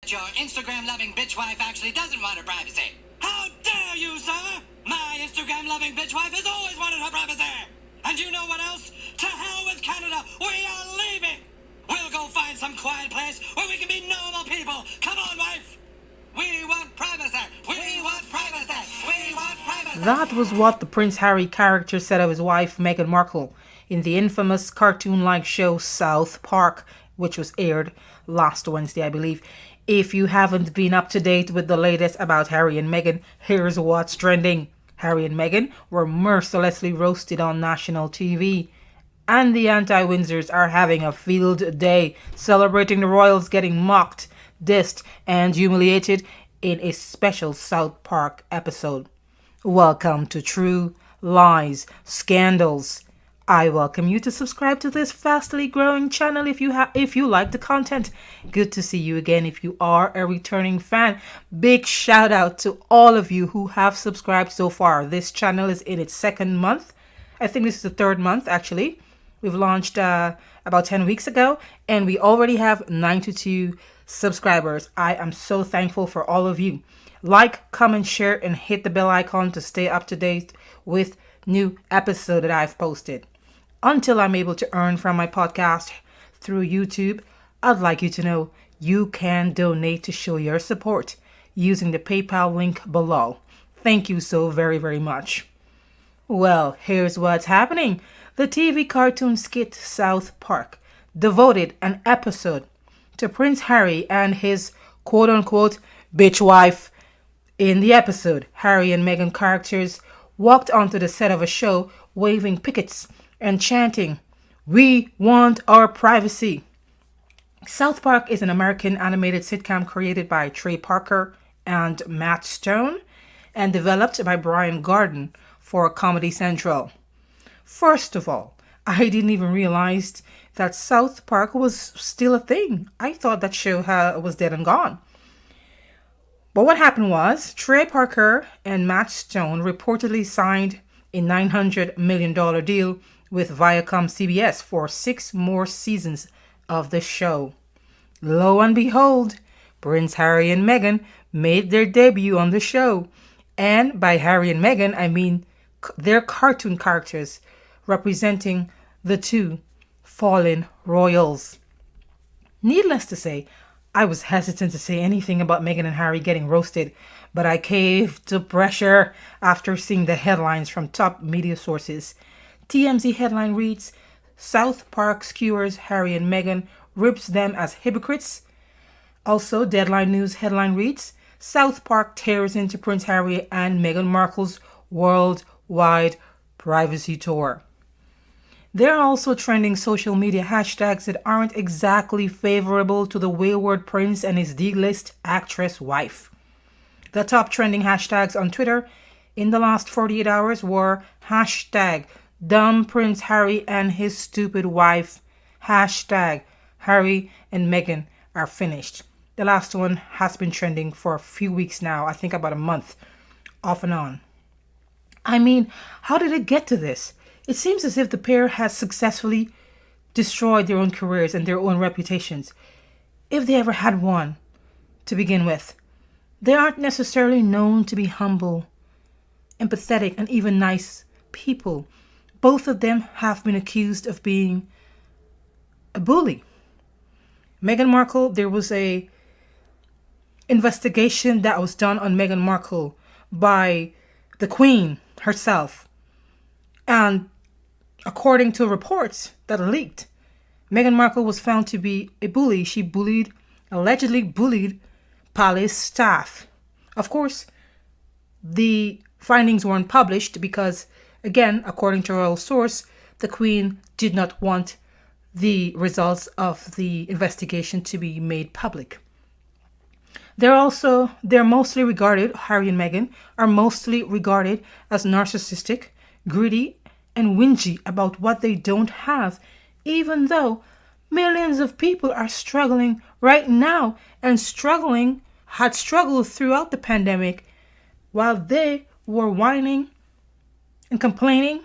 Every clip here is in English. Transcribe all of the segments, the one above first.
Your Instagram-loving bitch wife actually doesn't want her privacy. How dare you, sir? My Instagram-loving bitch wife has always wanted her privacy. And you know what else? To hell with Canada. We are leaving. We'll go find some quiet place where we can be normal people. Come on, wife. We want privacy. We want privacy. We want privacy. That was what the Prince Harry character said of his wife, Meghan Markle, in the infamous cartoon-like show South Park, which was aired last Wednesday, I believe. If you haven't been up to date with the latest about Harry and Meghan, here's what's trending. Harry and Meghan were mercilessly roasted on national TV. And the anti-Windsors are having a field day, celebrating the royals getting mocked, dissed, and humiliated in a special South Park episode. Welcome to True Lies Scandals. I welcome you to subscribe to this fastly growing channel if you like the content. Good to see you again if you are a returning fan. Big shout out to all of you who have subscribed so far. This channel is in its second month. I think this is the third month actually. We've launched about 10 weeks ago and we already have 92 subscribers. I am so thankful for all of you. Like, comment, share, and hit the bell icon to stay up to date with new episode that I've posted. Until I'm able to earn from my podcast through YouTube, I'd like you to know you can donate to show your support using the PayPal link below. Thank you so very, very much. Well, here's what's happening. The TV cartoon skit South Park devoted an episode to Prince Harry and his quote-unquote bitch wife. In the episode, Harry and Meghan characters walked onto the set of a show waving pickets and chanting, "We want our privacy." South Park is an American animated sitcom created by Trey Parker and Matt Stone and developed by Brian Garden for Comedy Central. First of all, I didn't even realize that South Park was still a thing. I thought that show was dead and gone. But what happened was Trey Parker and Matt Stone reportedly signed a $900 million deal with Viacom CBS for 6 more seasons of the show. Lo and behold, Prince Harry and Meghan made their debut on the show. And by Harry and Meghan, I mean their cartoon characters representing the two fallen royals. Needless to say, I was hesitant to say anything about Meghan and Harry getting roasted, but I caved to pressure after seeing the headlines from top media sources. TMZ headline reads, South Park skewers Harry and Meghan, rips them as hypocrites. Also, Deadline News headline reads, South Park tears into Prince Harry and Meghan Markle's worldwide privacy tour. There are also trending social media hashtags that aren't exactly favorable to the wayward prince and his D-list actress wife. The top trending hashtags on Twitter in the last 48 hours were hashtag dumb Prince Harry and his stupid wife, hashtag Harry and Meghan are finished. The last one has been trending for a few weeks now, I think about a month, off and on. I mean, how did it get to this? It seems as if the pair has successfully destroyed their own careers and their own reputations, if they ever had one to begin with. They aren't necessarily known to be humble, empathetic, and even nice people. Both of them have been accused of being a bully. Meghan Markle, there was a investigation that was done on Meghan Markle by the Queen herself. And according to reports that are leaked, Meghan Markle was found to be a bully. She allegedly bullied palace staff. Of course, the findings weren't published because, again, according to a royal source, the Queen did not want the results of the investigation to be made public. They're mostly regarded, Harry and Meghan are mostly regarded as narcissistic, greedy, and whingy about what they don't have, even though millions of people are struggling right now and had struggled throughout the pandemic while they were whining and complaining.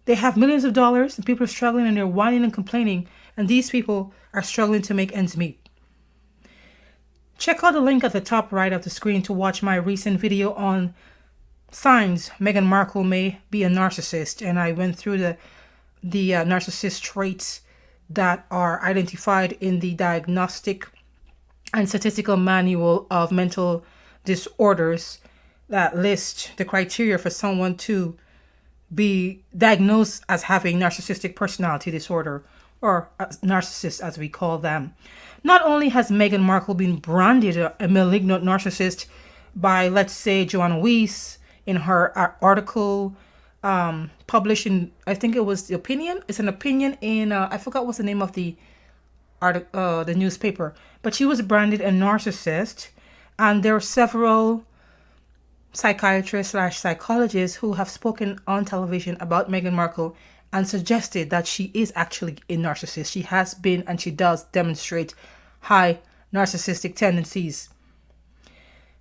They have millions of dollars and people are struggling and they're whining and complaining, and these people are struggling to make ends meet. Check out the link at the top right of the screen to watch my recent video on signs Meghan Markle may be a narcissist, and I went through the narcissist traits that are identified in the Diagnostic and Statistical Manual of Mental Disorders that list the criteria for someone to be diagnosed as having narcissistic personality disorder, or narcissists as we call them. Not only has Meghan Markle been branded a malignant narcissist by, let's say, Joanna Weiss in her article published in, I think it was The Opinion. It's an opinion in, I forgot what's the name of the article, the newspaper. But she was branded a narcissist, and there are several psychiatrists / psychologists who have spoken on television about Meghan Markle and suggested that she is actually a narcissist. She has been, and she does demonstrate high narcissistic tendencies.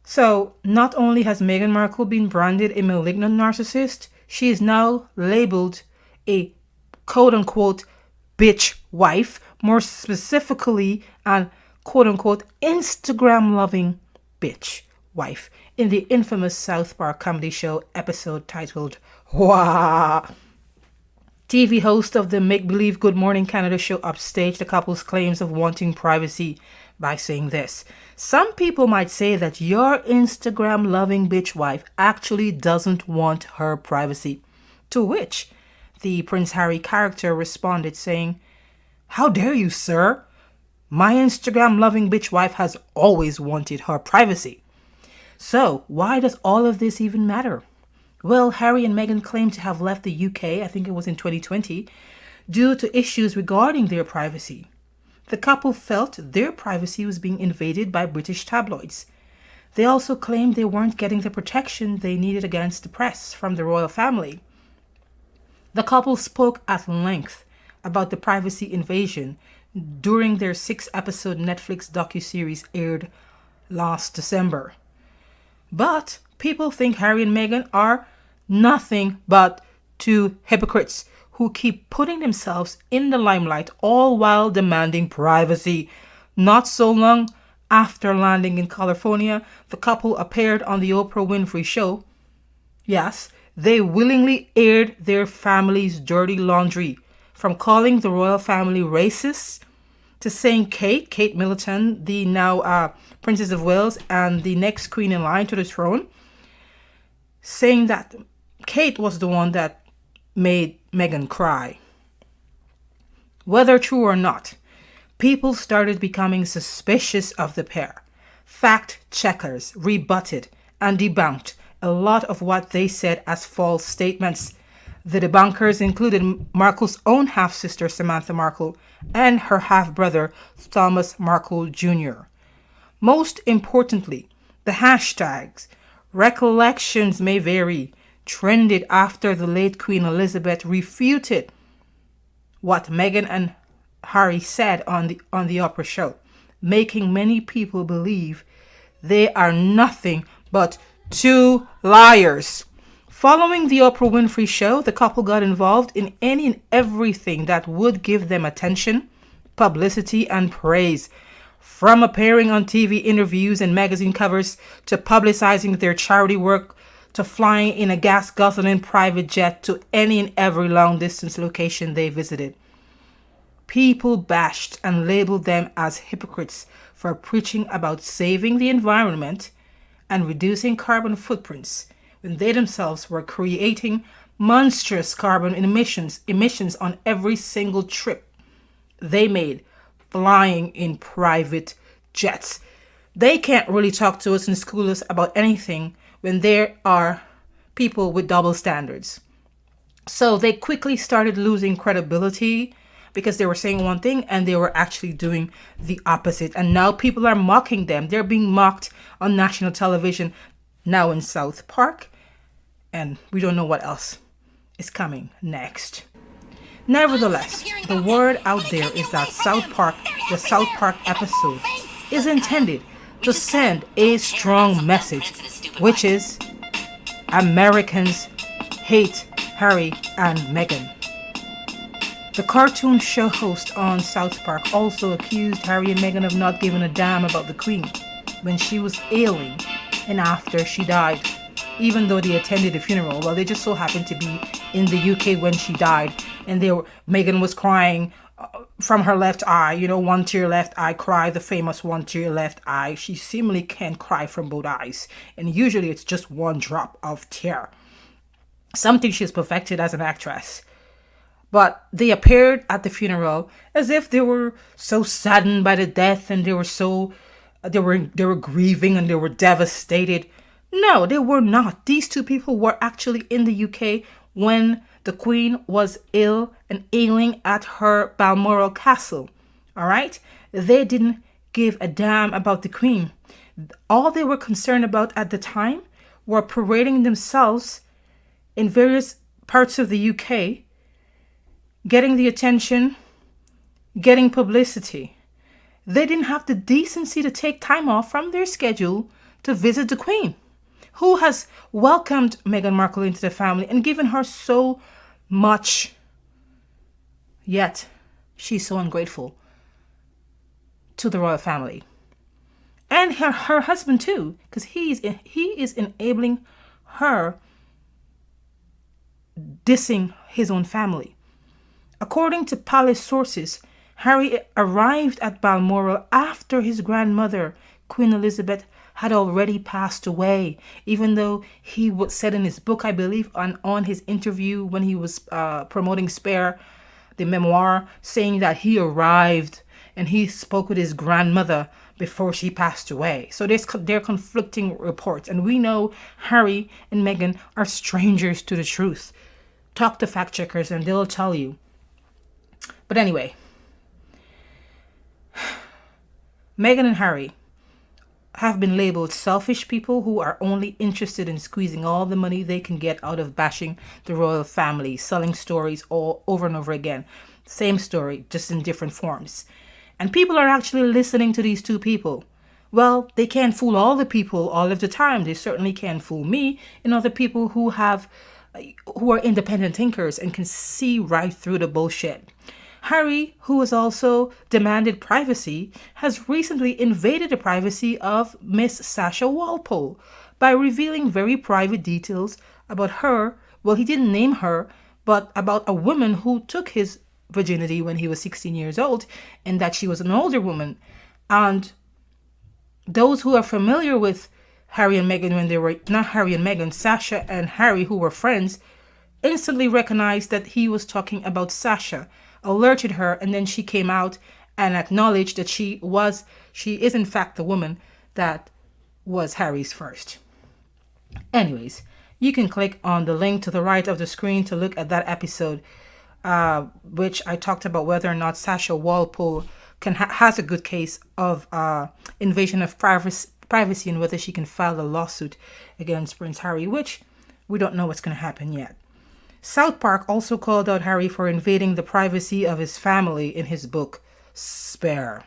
So not only has Meghan Markle been branded a malignant narcissist, she is now labeled a quote-unquote bitch wife, more specifically an quote-unquote Instagram-loving bitch wife in the infamous South Park comedy show episode titled Wah. TV host of the make-believe Good Morning Canada show upstaged the couple's claims of wanting privacy by saying this: "Some people might say that your Instagram-loving bitch wife actually doesn't want her privacy." To which the Prince Harry character responded saying, "How dare you, sir? My Instagram-loving bitch wife has always wanted her privacy." So why does all of this even matter? Well, Harry and Meghan claim to have left the UK, I think it was in 2020, due to issues regarding their privacy. The couple felt their privacy was being invaded by British tabloids. They also claimed they weren't getting the protection they needed against the press from the royal family. The couple spoke at length about the privacy invasion during their 6-episode Netflix docuseries aired last December. But people think Harry and Meghan are nothing but two hypocrites who keep putting themselves in the limelight all while demanding privacy. Not so long after landing in California, the couple appeared on the Oprah Winfrey Show. Yes, they willingly aired their family's dirty laundry, from calling the royal family racist to saying Kate Middleton, the now Princess of Wales and the next queen in line to the throne, saying that Kate was the one that made Meghan cry. Whether true or not, people started becoming suspicious of the pair. Fact checkers rebutted and debunked a lot of what they said as false statements. The debunkers included Markle's own half-sister Samantha Markle and her half-brother Thomas Markle Jr. Most importantly, the hashtags "recollections may vary" trended after the late Queen Elizabeth refuted what Meghan and Harry said on the Oprah show, making many people believe they are nothing but two liars. Following the Oprah Winfrey Show, the couple got involved in any and everything that would give them attention, publicity, and praise. From appearing on TV interviews and magazine covers, to publicizing their charity work, to flying in a gas-guzzling private jet to any and every long-distance location they visited. People bashed and labeled them as hypocrites for preaching about saving the environment and reducing carbon footprints, when they themselves were creating monstrous carbon emissions on every single trip they made, flying in private jets. They can't really talk to us and school us about anything when there are people with double standards. So they quickly started losing credibility because they were saying one thing and they were actually doing the opposite. And now people are mocking them. They're being mocked on national television, now in South Park. And we don't know what else is coming next. Nevertheless, the word out there is that the South Park episode is intended to send a strong message, which is Americans hate Harry and Meghan. The cartoon show host on South Park also accused Harry and Meghan of not giving a damn about the Queen. when she was ailing and after she died. Even though they attended the funeral, well, they just so happened to be in the UK when she died, and Meghan was crying from her left eye, one tear left eye cry, the famous one tear left eye. She seemingly can't cry from both eyes, and usually it's just one drop of tear. Something she's perfected as an actress. But they appeared at the funeral as if they were so saddened by the death, and they were grieving and they were devastated. No, they were not. These two people were actually in the UK when the Queen was ill and ailing at her Balmoral castle. All right? They didn't give a damn about the Queen. All they were concerned about at the time were parading themselves in various parts of the UK, getting the attention, getting publicity. They didn't have the decency to take time off from their schedule to visit the Queen, who has welcomed Meghan Markle into the family and given her so much. Yet, she's so ungrateful to the royal family. And her husband too, because he is enabling her dissing his own family. According to palace sources, Harry arrived at Balmoral after his grandmother, Queen Elizabeth, had already passed away, even though he said in his book, I believe, on his interview when he was promoting Spare, the memoir, saying that he arrived and he spoke with his grandmother before she passed away. So there are conflicting reports, and we know Harry and Meghan are strangers to the truth. Talk to fact checkers and they'll tell you. But anyway, Meghan and Harry have been labeled selfish people who are only interested in squeezing all the money they can get out of bashing the royal family, selling stories all over and over again. Same story, just in different forms. And people are actually listening to these two people. Well, they can't fool all the people all of the time. They certainly can't fool me and other people who are independent thinkers and can see right through the bullshit. Harry, who has also demanded privacy, has recently invaded the privacy of Miss Sasha Walpole by revealing very private details about her. Well, he didn't name her, but about a woman who took his virginity when he was 16 years old, and that she was an older woman. And those who are familiar with Harry and Meghan when they were, not Harry and Meghan, Sasha and Harry, who were friends, instantly recognized that he was talking about Sasha, alerted her, and then she came out and acknowledged that she is in fact the woman that was Harry's first. Anyways, you can click on the link to the right of the screen to look at that episode, which I talked about whether or not Sasha Walpole has a good case of invasion of privacy and whether she can file a lawsuit against Prince Harry, which we don't know what's going to happen yet. South Park also called out Harry for invading the privacy of his family in his book, Spare.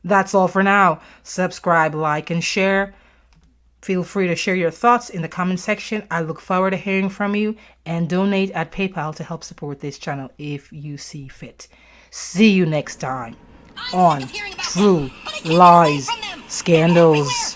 That's all for now. Subscribe, like, and share. Feel free to share your thoughts in the comment section. I look forward to hearing from you, and donate at PayPal to help support this channel if you see fit. See you next time on True Lies Scandals.